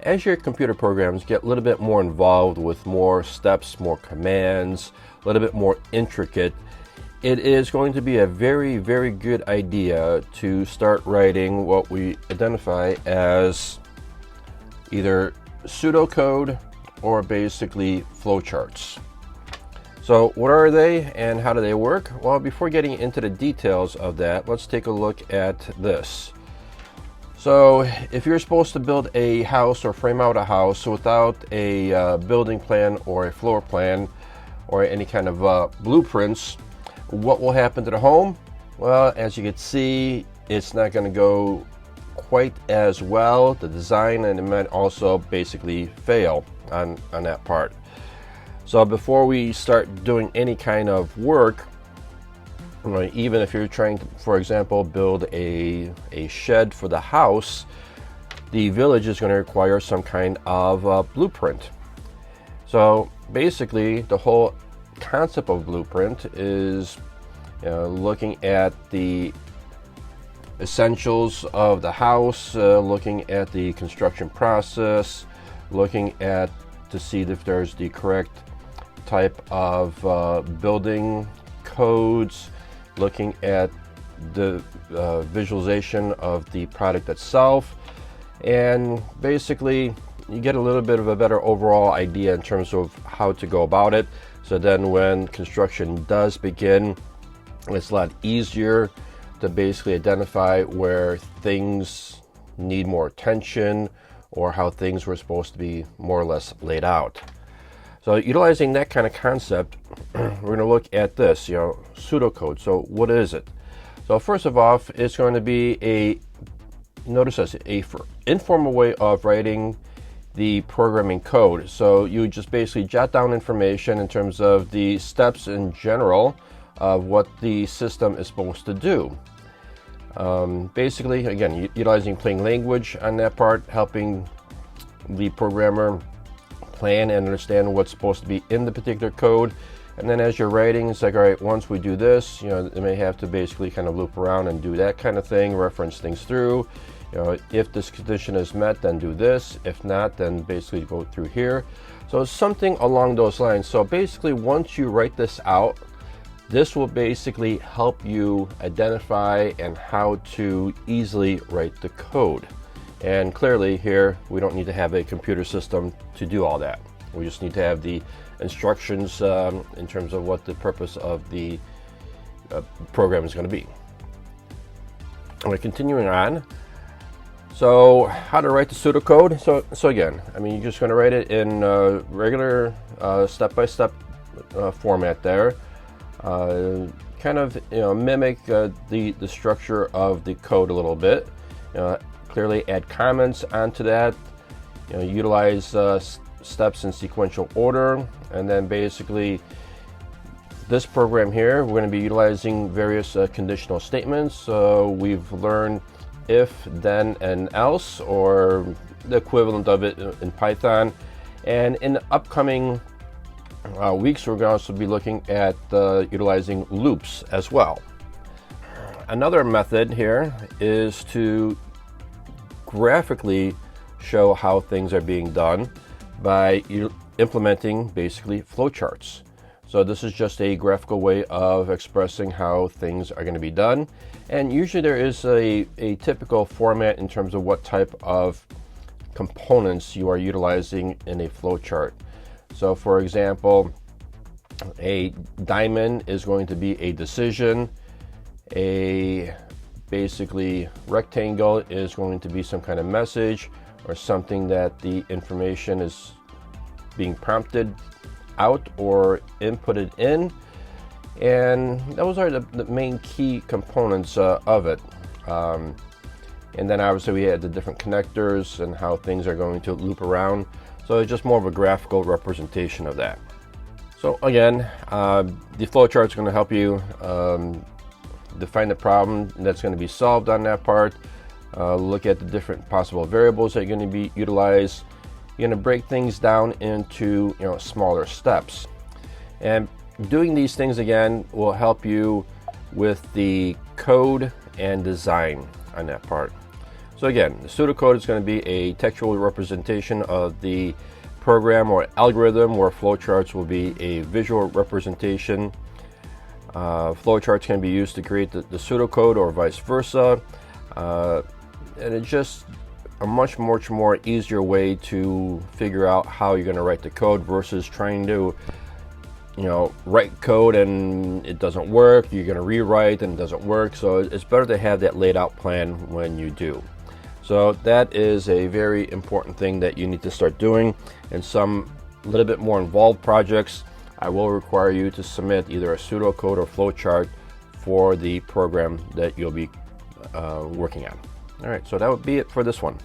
As your computer programs get a little bit more involved with more steps, more commands, a little bit more intricate, it is going to be a very, very good idea to start writing what we identify as either pseudocode or basically flowcharts. So what are they and how do they work? Well, before getting into the details of that, let's take a look at this. So if you're supposed to build a house or frame out a house without a building plan or a floor plan or any kind of blueprints, what will happen to the home? Well, as you can see, it's not going to go quite as well, the design, and it might also basically fail on that part. So before we start doing any kind of work, even if you're trying to, for example, build a shed for the house, the village is going to require some kind of blueprint. So basically, the whole concept of blueprint is looking at the essentials of the house, looking at the construction process, looking at to see if there's the correct type of building codes, looking at the visualization of the product itself, and basically you get a little bit of a better overall idea in terms of how to go about it. So then when construction does begin, it's a lot easier to basically identify where things need more attention or how things were supposed to be more or less laid out. So utilizing that kind of concept, we're going to look at this, pseudocode. So what is it? So first of all, it's going to be notice this, a informal way of writing the programming code. So you just basically jot down information in terms of the steps in general of what the system is supposed to do. Basically, again, utilizing plain language on that part, helping the programmer plan and understand what's supposed to be in the particular code. And then as you're writing, it's like, all right, once we do this, they may have to basically kind of loop around and do that kind of thing, reference things through. If this condition is met, then do this. If not, then basically go through here. So something along those lines. So basically, once you write this out, this will basically help you identify and how to easily write the code. And clearly here, we don't need to have a computer system to do all that. We just need to have the instructions in terms of what the purpose of the program is going to be. We're continuing on. So how to write the pseudocode? So again, you're just going to write it in regular step-by-step format there. Kind of mimic the structure of the code a little bit. Clearly add comments onto that. Utilize steps in sequential order, and then basically this program here, we're going to be utilizing various conditional statements. So we've learned if, then, and else, or the equivalent of it in Python. And in the upcoming weeks, we're going to also be looking at utilizing loops as well. Another method here is to graphically show how things are being done by implementing basically flowcharts. So this is just a graphical way of expressing how things are going to be done. And usually there is a typical format in terms of what type of components you are utilizing in a flowchart. So for example, a diamond is going to be a decision. A basically rectangle is going to be some kind of message or something that the information is being prompted out or inputted in. And those are the main key components of it. And then obviously we had the different connectors and how things are going to loop around. So it's just more of a graphical representation of that. So again, the flowchart is going to help you define the problem that's going to be solved on that part. Look at the different possible variables that are going to be utilized. You're going to break things down into smaller steps. And doing these things again will help you with the code and design on that part. So again, the pseudocode is going to be a textual representation of the program or algorithm, where flowcharts will be a visual representation. Flowcharts can be used to create the pseudocode or vice versa, and it's just a much more easier way to figure out how you're going to write the code versus trying to, you know, write code and it doesn't work. You're going to rewrite and it doesn't work. So it's better to have that laid out plan when you do. So that is a very important thing that you need to start doing. And some little bit more involved projects, I will require you to submit either a pseudocode or flowchart for the program that you'll be working on. All right, so that would be it for this one.